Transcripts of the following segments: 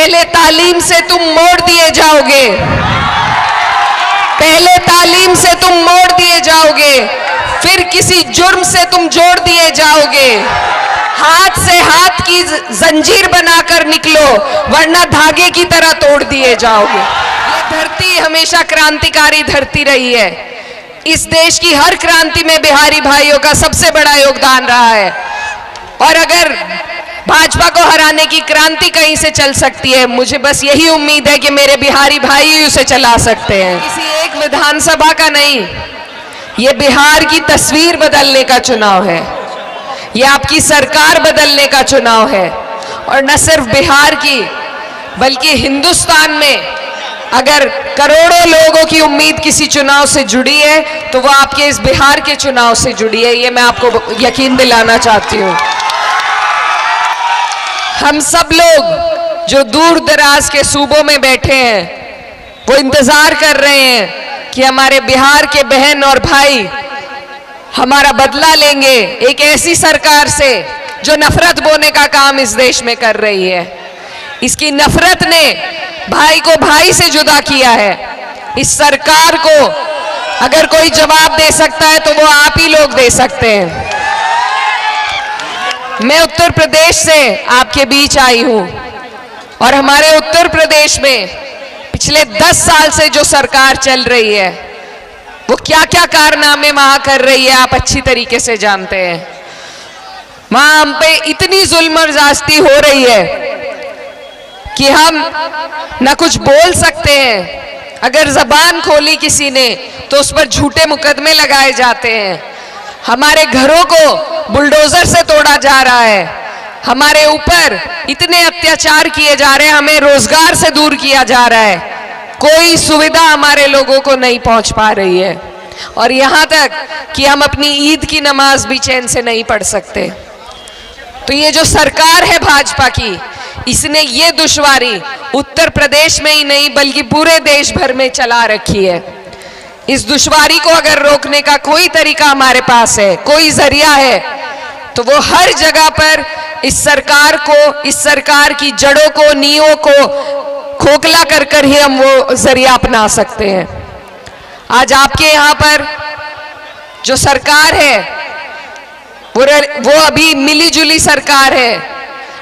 पहले तालीम से तुम मोड़ दिए जाओगे, पहले तालीम से तुम मोड़ दिए जाओगे, फिर किसी जुर्म से तुम जोड़ दिए जाओगे। हाथ से हाथ की जंजीर बनाकर निकलो, वरना धागे की तरह तोड़ दिए जाओगे। ये धरती हमेशा क्रांतिकारी धरती रही है। इस देश की हर क्रांति में बिहारी भाइयों का सबसे बड़ा योगदान रहा है। और अगर भाजपा को हराने की क्रांति कहीं से चल सकती है, मुझे बस यही उम्मीद है कि मेरे बिहारी भाई ही उसे चला सकते हैं। किसी एक विधानसभा का नहीं, ये बिहार की तस्वीर बदलने का चुनाव है, ये आपकी सरकार बदलने का चुनाव है। और न सिर्फ बिहार की बल्कि हिंदुस्तान में अगर करोड़ों लोगों की उम्मीद किसी चुनाव से जुड़ी है तो वो आपके इस बिहार के चुनाव से जुड़ी है, ये मैं आपको यकीन दिलाना चाहती हूँ। हम सब लोग जो दूर दराज के सूबों में बैठे हैं वो इंतजार कर रहे हैं कि हमारे बिहार के बहन और भाई हमारा बदला लेंगे एक ऐसी सरकार से जो नफरत बोने का काम इस देश में कर रही है। इसकी नफरत ने भाई को भाई से जुदा किया है। इस सरकार को अगर कोई जवाब दे सकता है तो वो आप ही लोग दे सकते हैं। मैं उत्तर प्रदेश से आपके बीच आई हूं और हमारे उत्तर प्रदेश में पिछले 10 साल से जो सरकार चल रही है वो क्या क्या कारनामे वहां कर रही है आप अच्छी तरीके से जानते हैं। वहां हम पे इतनी जुल्म और ज्यादती हो रही है कि हम न कुछ बोल सकते हैं। अगर जबान खोली किसी ने तो उस पर झूठे मुकदमे लगाए जाते हैं। हमारे घरों को बुलडोजर से तोड़ा जा रहा है, हमारे ऊपर इतने अत्याचार किए जा रहे हैं, हमें रोजगार से दूर किया जा रहा है, कोई सुविधा हमारे लोगों को नहीं पहुंच पा रही है। और यहां तक कि हम अपनी ईद की नमाज भी चैन से नहीं पढ़ सकते। तो ये जो सरकार है भाजपा की, इसने ये दुश्वारी उत्तर प्रदेश में ही नहीं बल्कि पूरे देश भर में चला रखी है। इस दुश्वारी को अगर रोकने का कोई तरीका हमारे पास है, कोई जरिया है, तो वो हर जगह पर इस सरकार को, इस सरकार की जड़ों को, नींवों को खोखला कर कर ही हम वो जरिया अपना सकते हैं। आज आपके यहाँ पर जो सरकार है वो अभी मिली जुली सरकार है।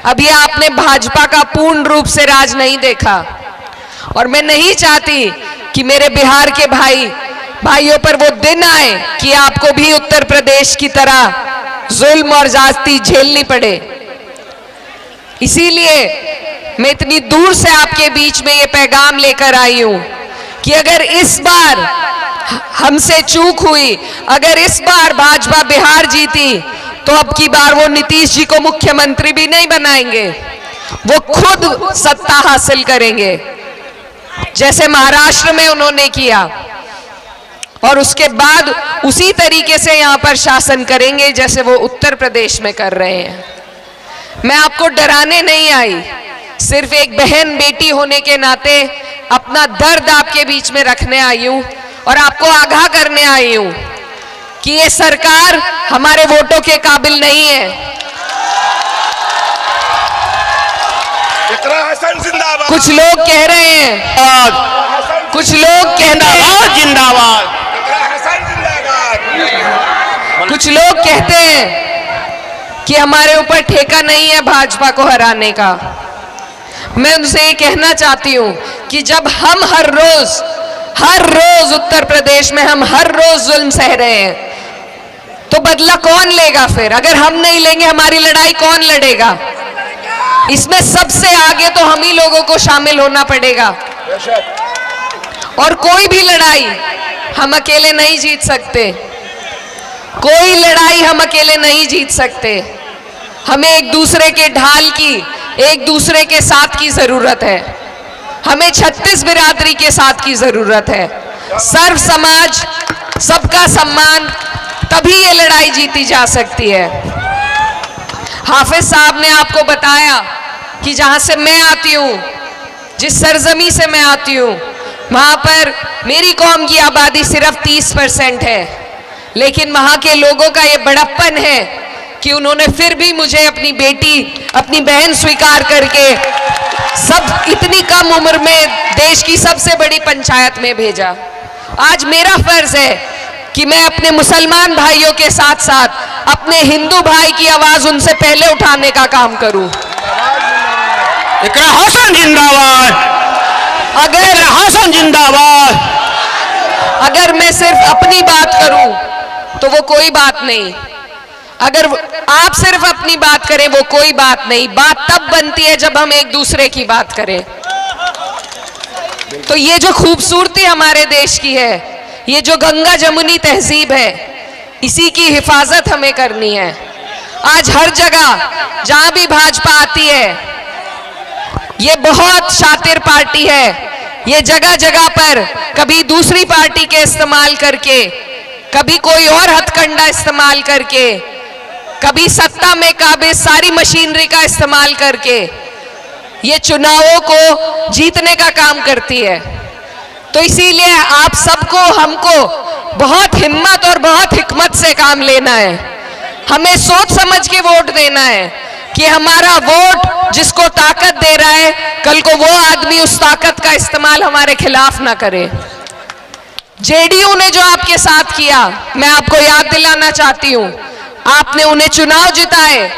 अभी आपने भाजपा का पूर्ण रूप से राज नहीं देखा। और मैं नहीं चाहती कि मेरे बिहार के भाइयों पर वो दिन आए कि आपको भी उत्तर प्रदेश की तरह जुल्म और ज्यादती झेलनी पड़े। इसीलिए मैं इतनी दूर से आपके बीच में ये पैगाम लेकर आई हूं कि अगर इस बार हमसे चूक हुई, अगर इस बार भाजपा बिहार जीती तो अब की बार वो नीतीश जी को मुख्यमंत्री भी नहीं बनाएंगे, वो खुद सत्ता हासिल करेंगे जैसे महाराष्ट्र में उन्होंने किया। और उसके बाद उसी तरीके से यहां पर शासन करेंगे जैसे वो उत्तर प्रदेश में कर रहे हैं। मैं आपको डराने नहीं आई, सिर्फ एक बहन बेटी होने के नाते अपना दर्द आपके बीच में रखने आई हूं और आपको आगाह करने आई हूं कि ये सरकार हमारे वोटों के काबिल नहीं है। कुछ लोग कह रहे हैं, कुछ लोग कहते हैं जिंदाबाद, कुछ लोग कहते हैं कि हमारे ऊपर ठेका नहीं है भाजपा को हराने का। मैं उनसे ये कहना चाहती हूं कि जब हम हर रोज उत्तर प्रदेश में हम हर रोज जुल्म सह रहे हैं तो बदला कौन लेगा? फिर अगर हम नहीं लेंगे हमारी लड़ाई कौन लड़ेगा? इसमें सबसे आगे तो हम ही लोगों को शामिल होना पड़ेगा। और कोई भी लड़ाई हम अकेले नहीं जीत सकते, कोई लड़ाई हम अकेले नहीं जीत सकते। हमें एक दूसरे के ढाल की, एक दूसरे के साथ की जरूरत है। हमें 36 बिरादरी के साथ की जरूरत है। सर्व समाज, सबका सम्मान, तभी ये लड़ाई जीती जा सकती है। हाफिज साहब ने आपको बताया कि जहां से मैं आती हूं, जिस सरजमी से मैं आती हूं, वहां पर मेरी कौम की आबादी सिर्फ 30% है, लेकिन वहां के लोगों का ये बड़प्पन है कि उन्होंने फिर भी मुझे अपनी बेटी, अपनी बहन स्वीकार करके सब कम उम्र में देश की सबसे बड़ी पंचायत में भेजा। आज मेरा फर्ज है कि मैं अपने मुसलमान भाइयों के साथ साथ अपने हिंदू भाई की आवाज उनसे पहले उठाने का काम करूं। इकरा हसन जिंदाबाद, अगर हसन जिंदाबाद। अगर मैं सिर्फ अपनी बात करूं तो वो कोई बात नहीं, अगर आप सिर्फ अपनी बात करें वो कोई बात नहीं। बात तब बनती है जब हम एक दूसरे की बात करें। तो ये जो खूबसूरती हमारे देश की है, ये जो गंगा जमुनी तहजीब है, इसी की हिफाजत हमें करनी है। आज हर जगह जहां भी भाजपा आती है, ये बहुत शातिर पार्टी है, ये जगह जगह पर कभी दूसरी पार्टी के इस्तेमाल करके, कभी कोई और हथकंडा इस्तेमाल करके, कभी सत्ता में काबिज सारी मशीनरी का इस्तेमाल करके ये चुनावों को जीतने का काम करती है। तो इसीलिए आप सबको, हमको बहुत हिम्मत और बहुत हिकमत से काम लेना है। हमें सोच समझ के वोट देना है कि हमारा वोट जिसको ताकत दे रहा है, कल को वो आदमी उस ताकत का इस्तेमाल हमारे खिलाफ ना करे। जेडीयू ने जो आपके साथ किया, मैं आपको याद दिलाना चाहती हूं, आपने उन्हें चुनाव जिताए।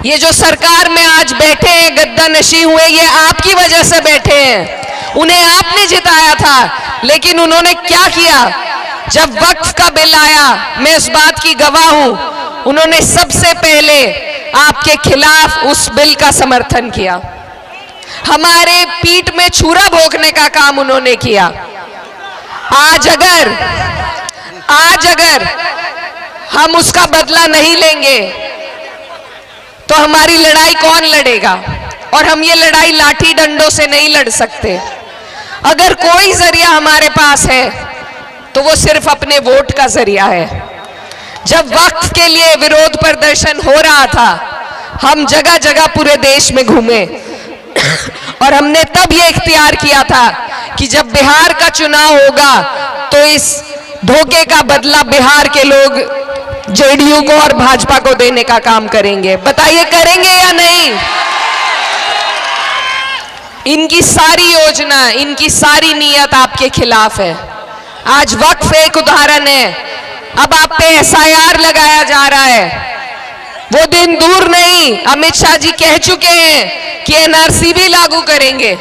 ये जो सरकार में आज बैठे हैं, गद्दा नशी हुए, ये आपकी वजह से बैठे हैं। उन्हें आपने जिताया था, लेकिन उन्होंने क्या किया? जब वक्फ का बिल आया, मैं उस बात की गवाह हूं, उन्होंने सबसे पहले आपके खिलाफ उस बिल का समर्थन किया। हमारे पीठ में छुरा भोंकने का काम उन्होंने किया। आज अगर हम उसका बदला नहीं लेंगे तो हमारी लड़ाई कौन लड़ेगा? और हम ये लड़ाई लाठी डंडों से नहीं लड़ सकते। अगर कोई जरिया हमारे पास है तो वो सिर्फ अपने वोट का जरिया है। जब वक्फ के लिए विरोध प्रदर्शन हो रहा था, हम जगह जगह पूरे देश में घूमे और हमने तब ये इख्तियार किया था कि जब बिहार का चुनाव होगा तो इस धोखे का बदला बिहार के लोग जेडीयू को और भाजपा को देने का काम करेंगे। बताइए करेंगे या नहीं? इनकी सारी योजना, इनकी सारी नीयत आपके खिलाफ है। आज वक्फ एक उदाहरण है। अब आप पे एसआईआर लगाया जा रहा है। वो दिन दूर नहीं, अमित शाह जी कह चुके हैं कि एनआरसी भी लागू करेंगे।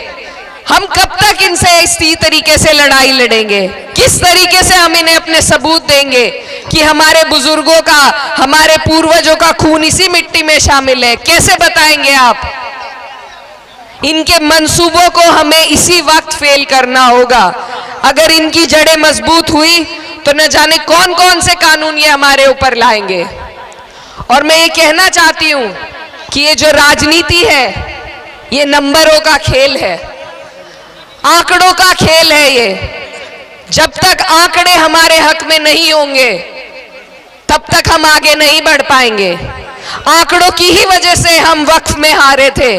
हम कब तक इनसे इसी तरीके से लड़ाई लड़ेंगे? किस तरीके से हम इन्हें अपने सबूत देंगे कि हमारे बुजुर्गों का, हमारे पूर्वजों का खून इसी मिट्टी में शामिल है? कैसे बताएंगे आप? इनके मंसूबों को हमें इसी वक्त फेल करना होगा। अगर इनकी जड़ें मजबूत हुई तो न जाने कौन कौन से कानून ये हमारे ऊपर लाएंगे। और मैं ये कहना चाहती हूं कि ये जो राजनीति है, ये नंबरों का खेल है, आंकड़ों का खेल है। ये जब तक आंकड़े हमारे हक में नहीं होंगे तब तक हम आगे नहीं बढ़ पाएंगे। आंकड़ों की ही वजह से हम वक्फ में हारे थे।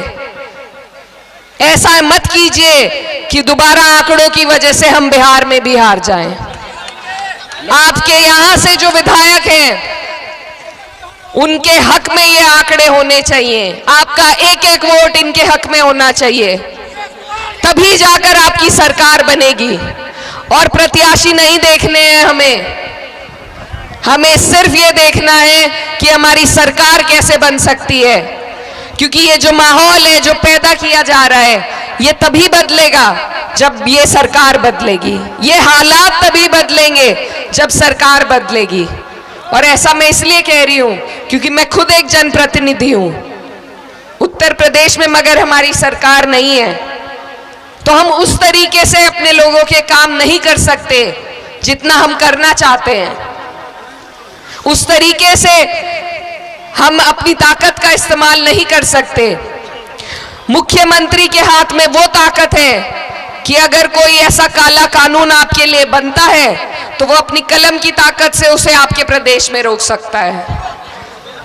ऐसा मत कीजिए कि दोबारा आंकड़ों की वजह से हम बिहार में भी हार जाएं। आपके यहां से जो विधायक हैं, उनके हक में ये आंकड़े होने चाहिए। आपका एक एक वोट इनके हक में होना चाहिए, तभी जाकर आपकी सरकार बनेगी। और प्रत्याशी नहीं देखने हैं हमें सिर्फ ये देखना है कि हमारी सरकार कैसे बन सकती है। क्योंकि ये जो माहौल है, जो पैदा किया जा रहा है, ये तभी बदलेगा जब ये सरकार बदलेगी। ये हालात तभी बदलेंगे जब सरकार बदलेगी। और ऐसा मैं इसलिए कह रही हूं क्योंकि मैं खुद एक जनप्रतिनिधि हूं उत्तर प्रदेश में, मगर हमारी सरकार नहीं है। तो हम उस तरीके से अपने लोगों के काम नहीं कर सकते जितना हम करना चाहते हैं। उस तरीके से हम अपनी ताकत का इस्तेमाल नहीं कर सकते। मुख्यमंत्री के हाथ में वो ताकत है कि अगर कोई ऐसा काला कानून आपके लिए बनता है तो वो अपनी कलम की ताकत से उसे आपके प्रदेश में रोक सकता है।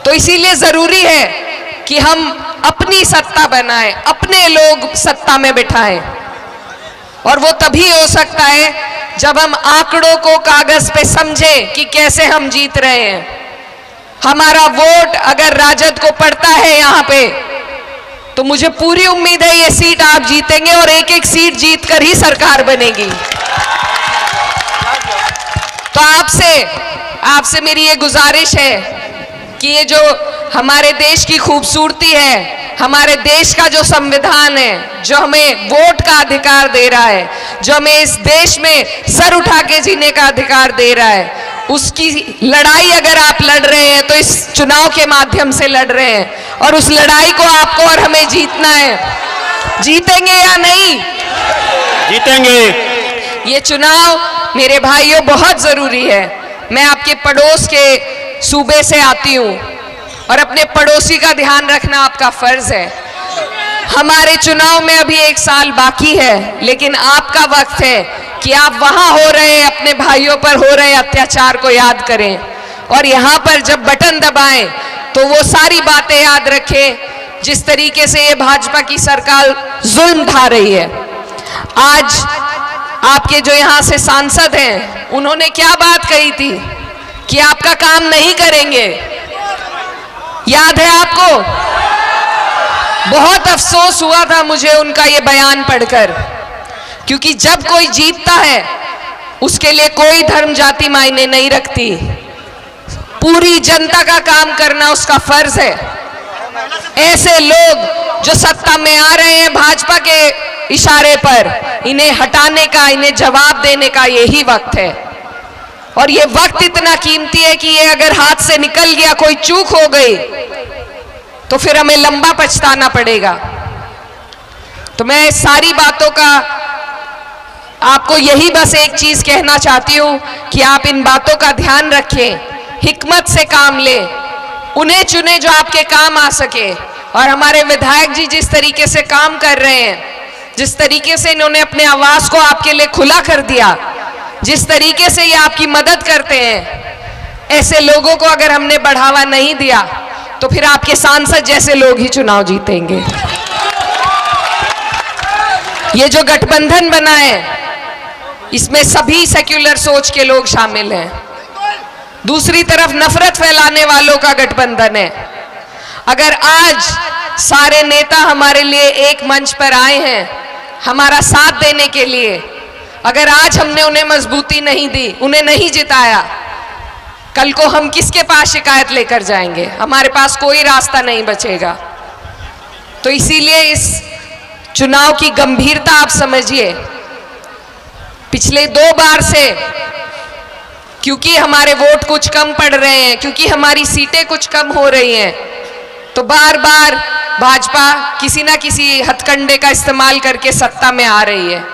तो इसीलिए जरूरी है कि हम अपनी सत्ता बनाएं, अपने लोग सत्ता में बिठाएं। और वो तभी हो सकता है जब हम आंकड़ों को कागज पे समझें कि कैसे हम जीत रहे हैं। हमारा वोट अगर राजद को पड़ता है यहाँ पे, तो मुझे पूरी उम्मीद है ये सीट आप जीतेंगे और एक एक सीट जीतकर ही सरकार बनेगी। तो आपसे मेरी ये गुजारिश है कि ये जो हमारे देश की खूबसूरती है, हमारे देश का जो संविधान है, जो हमें वोट का अधिकार दे रहा है, जो हमें इस देश में सर उठा के जीने का अधिकार दे रहा है, उसकी लड़ाई अगर आप लड़ रहे हैं तो इस चुनाव के माध्यम से लड़ रहे हैं और उस लड़ाई को आपको और हमें जीतना है। जीतेंगे या नहीं? जीतेंगे। ये चुनाव मेरे भाइयों बहुत जरूरी है। मैं आपके पड़ोस के सूबे से आती हूँ और अपने पड़ोसी का ध्यान रखना आपका फर्ज है। हमारे चुनाव में अभी 1 साल बाकी है, लेकिन आपका वक्त है कि आप वहां हो रहे अपने भाइयों पर हो रहे अत्याचार को याद करें और यहां पर जब बटन दबाएं तो वो सारी बातें याद रखें जिस तरीके से ये भाजपा की सरकार जुल्म ढा रही है। आज आपके जो यहां से सांसद हैं, उन्होंने क्या बात कही थी कि आपका काम नहीं करेंगे, याद है आपको? बहुत अफसोस हुआ था मुझे उनका ये बयान पढ़कर, क्योंकि जब कोई जीतता है उसके लिए कोई धर्म जाति मायने नहीं रखती। पूरी जनता का काम करना उसका फर्ज है। ऐसे लोग जो सत्ता में आ रहे हैं भाजपा के इशारे पर, इन्हें हटाने का, इन्हें जवाब देने का यही वक्त है। और ये वक्त इतना कीमती है कि ये अगर हाथ से निकल गया, कोई चूक हो गई, तो फिर हमें लंबा पछताना पड़ेगा। तो मैं इस सारी बातों का आपको यही बस एक चीज कहना चाहती हूं कि आप इन बातों का ध्यान रखें, हिकमत से काम लें, उन्हें चुने जो आपके काम आ सके। और हमारे विधायक जी जिस तरीके से काम कर रहे हैं, जिस तरीके से इन्होंने अपने आवास को आपके लिए खुला कर दिया, जिस तरीके से ये आपकी मदद करते हैं, ऐसे लोगों को अगर हमने बढ़ावा नहीं दिया तो फिर आपके सांसद जैसे लोग ही चुनाव जीतेंगे। ये जो गठबंधन बना है, इसमें सभी सेक्युलर सोच के लोग शामिल हैं। दूसरी तरफ नफरत फैलाने वालों का गठबंधन है। अगर आज सारे नेता हमारे लिए एक मंच पर आए हैं हमारा साथ देने के लिए, अगर आज हमने उन्हें मजबूती नहीं दी, उन्हें नहीं जिताया, कल को हम किसके पास शिकायत लेकर जाएंगे? हमारे पास कोई रास्ता नहीं बचेगा। तो इसीलिए इस चुनाव की गंभीरता आप समझिए। पिछले 2 बार से क्योंकि हमारे वोट कुछ कम पड़ रहे हैं, क्योंकि हमारी सीटें कुछ कम हो रही हैं, तो बार बार भाजपा किसी ना किसी हथकंडे का इस्तेमाल करके सत्ता में आ रही है।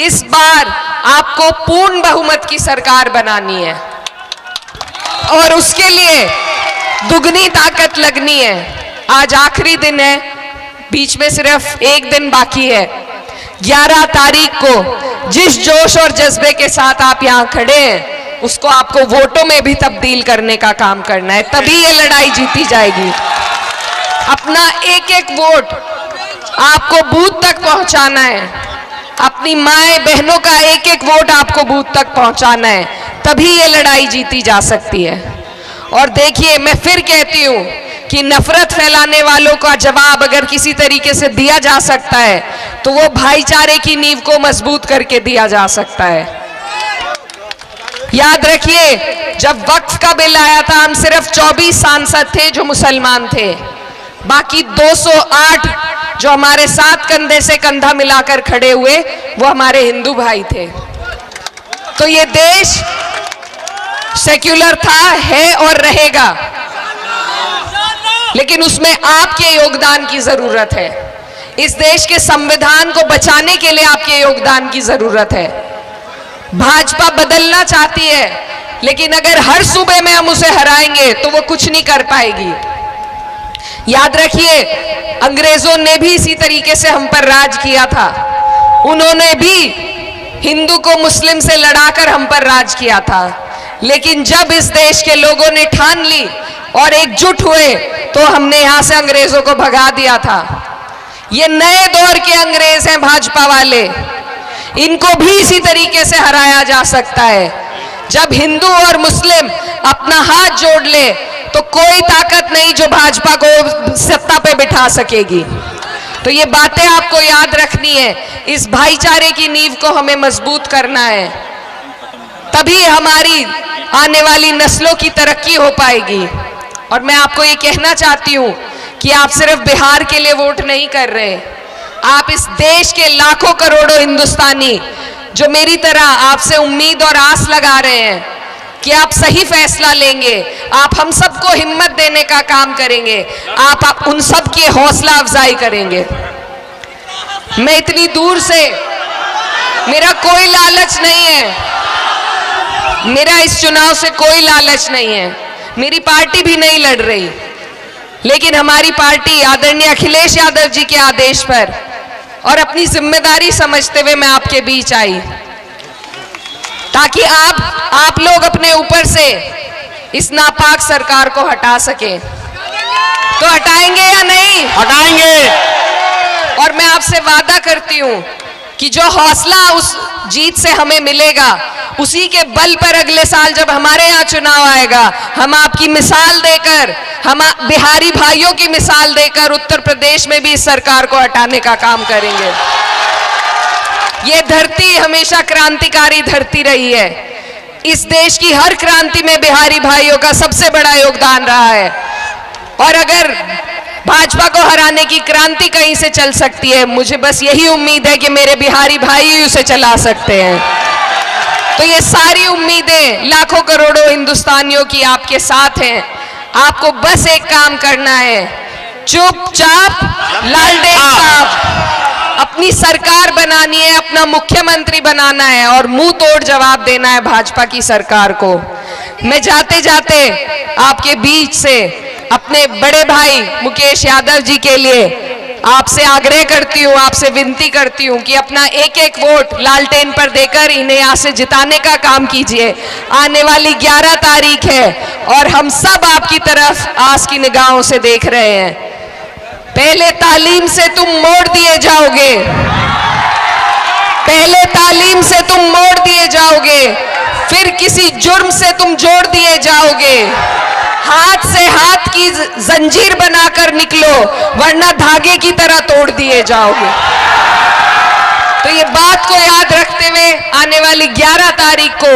इस बार आपको पूर्ण बहुमत की सरकार बनानी है और उसके लिए दुगनी ताकत लगनी है। आज आखिरी दिन है, बीच में सिर्फ 1 दिन बाकी है। 11 तारीख को जिस जोश और जज्बे के साथ आप यहाँ खड़े हैं, उसको आपको वोटों में भी तब्दील करने का काम करना है, तभी ये लड़ाई जीती जाएगी। अपना एक एक वोट आपको बूथ तक पहुंचाना है, अपनी माए बहनों का एक एक वोट आपको बूथ तक पहुंचाना है, तभी ये लड़ाई जीती जा सकती है। और देखिए, मैं फिर कहती हूं कि नफरत फैलाने वालों का जवाब अगर किसी तरीके से दिया जा सकता है तो वो भाईचारे की नींव को मजबूत करके दिया जा सकता है। याद रखिए, जब वक्फ का बिल आया था, हम सिर्फ 24 सांसद थे जो मुसलमान थे, बाकी 208 जो हमारे साथ कंधे से कंधा मिलाकर खड़े हुए वो हमारे हिंदू भाई थे। तो ये देश सेक्युलर था, है और रहेगा, लेकिन उसमें आपके योगदान की जरूरत है। इस देश के संविधान को बचाने के लिए आपके योगदान की जरूरत है। भाजपा बदलना चाहती है, लेकिन अगर हर सूबे में हम उसे हराएंगे तो वो कुछ नहीं कर पाएगी। याद रखिए, अंग्रेजों ने भी इसी तरीके से हम पर राज किया था। उन्होंने भी हिंदू को मुस्लिम से लड़ाकर हम पर राज किया था, लेकिन जब इस देश के लोगों ने ठान ली और एकजुट हुए तो हमने यहां से अंग्रेजों को भगा दिया था। ये नए दौर के अंग्रेज हैं भाजपा वाले, इनको भी इसी तरीके से हराया जा सकता है। जब हिंदू और मुस्लिम अपना हाथ जोड़ ले तो कोई ताकत नहीं जो भाजपा को सत्ता पे बिठा सकेगी। तो ये बातें आपको याद रखनी है। इस भाईचारे की नींव को हमें मजबूत करना है, तभी हमारी आने वाली नस्लों की तरक्की हो पाएगी। और मैं आपको ये कहना चाहती हूं कि आप सिर्फ बिहार के लिए वोट नहीं कर रहे, आप इस देश के लाखों करोड़ों हिंदुस्तानी जो मेरी तरह आपसे उम्मीद और आस लगा रहे हैं कि आप सही फैसला लेंगे, आप हम सबको हिम्मत देने का काम करेंगे, आप उन सब की हौसला अफजाई करेंगे। मैं इतनी दूर से, मेरा कोई लालच नहीं है, मेरा इस चुनाव से कोई लालच नहीं है, मेरी पार्टी भी नहीं लड़ रही, लेकिन हमारी पार्टी आदरणीय अखिलेश यादव जी के आदेश पर और अपनी जिम्मेदारी समझते हुए मैं आपके बीच आई, ताकि आप लोग अपने ऊपर से इस नापाक सरकार को हटा सके। तो हटाएंगे या नहीं? हटाएंगे। और मैं आपसे वादा करती हूं कि जो हौसला उस जीत से हमें मिलेगा, उसी के बल पर अगले साल जब हमारे यहाँ चुनाव आएगा, हम आपकी मिसाल देकर, हम बिहारी भाइयों की मिसाल देकर उत्तर प्रदेश में भी इस सरकार को हटाने का काम करेंगे। ये धरती हमेशा क्रांतिकारी धरती रही है। इस देश की हर क्रांति में बिहारी भाइयों का सबसे बड़ा योगदान रहा है। और अगर भाजपा को हराने की क्रांति कहीं से चल सकती है, मुझे बस यही उम्मीद है कि मेरे बिहारी भाई ही उसे चला सकते हैं। तो ये सारी उम्मीदें लाखों करोड़ों हिंदुस्तानियों की आपके साथ हैं। आपको बस एक काम करना है, चुपचाप लालटेन साहब अपनी सरकार बनानी है, अपना मुख्यमंत्री बनाना है और मुंह तोड़ जवाब देना है भाजपा की सरकार को। मैं जाते जाते आपके बीच से अपने बड़े भाई मुकेश यादव जी के लिए आपसे आग्रह करती हूँ, आपसे विनती करती हूँ कि अपना एक एक वोट लालटेन पर देकर इन्हें यहाँ से जिताने का काम कीजिए। आने वाली 11 तारीख है और हम सब आपकी तरफ आस की निगाहों से देख रहे हैं। पहले तालीम से तुम मोड़ दिए जाओगे, पहले तालीम से तुम मोड़ दिए जाओगे, फिर किसी जुर्म से तुम जोड़ दिए जाओगे। हाथ से हाथ की जंजीर बनाकर निकलो, वरना धागे की तरह तोड़ दिए जाओगे। तो ये बात को याद रखते हुए आने वाली 11 तारीख को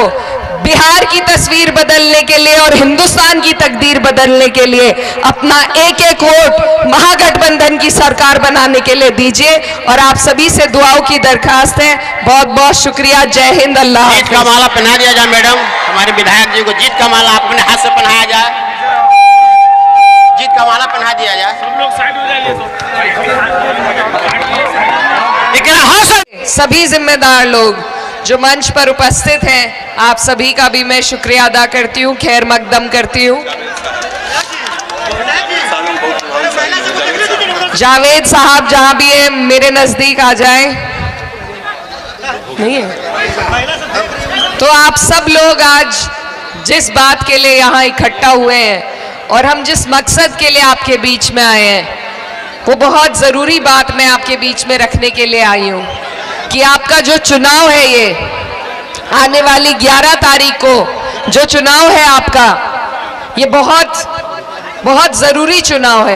बिहार की तस्वीर बदलने के लिए और हिंदुस्तान की तकदीर बदलने के लिए अपना एक एक वोट महागठबंधन की सरकार बनाने के लिए दीजिए। और आप सभी से दुआओं की दरखास्त है। बहुत बहुत शुक्रिया। जय हिंद। अल्लाह। जीत का माला पहना दिया जाए मैडम, हमारे विधायक जी को जीत का माला अपने हाथ से पहनाया जाए, जीत का माला पहना दिया जाए। सब लोग साइड हो जाइए। सभी जिम्मेदार लोग जो मंच पर उपस्थित हैं, आप सभी का भी मैं शुक्रिया अदा करती हूँ, खैर मकदम करती हूँ। जावेद साहब जहां भी है मेरे नजदीक आ जाए। नहीं है तो आप सब लोग आज जिस बात के लिए यहाँ इकट्ठा हुए हैं और हम जिस मकसद के लिए आपके बीच में आए हैं, वो बहुत जरूरी बात मैं आपके बीच में रखने के लिए आई हूँ कि आपका जो चुनाव है, ये आने वाली 11 तारीख को जो चुनाव है आपका, ये बहुत बहुत जरूरी चुनाव है।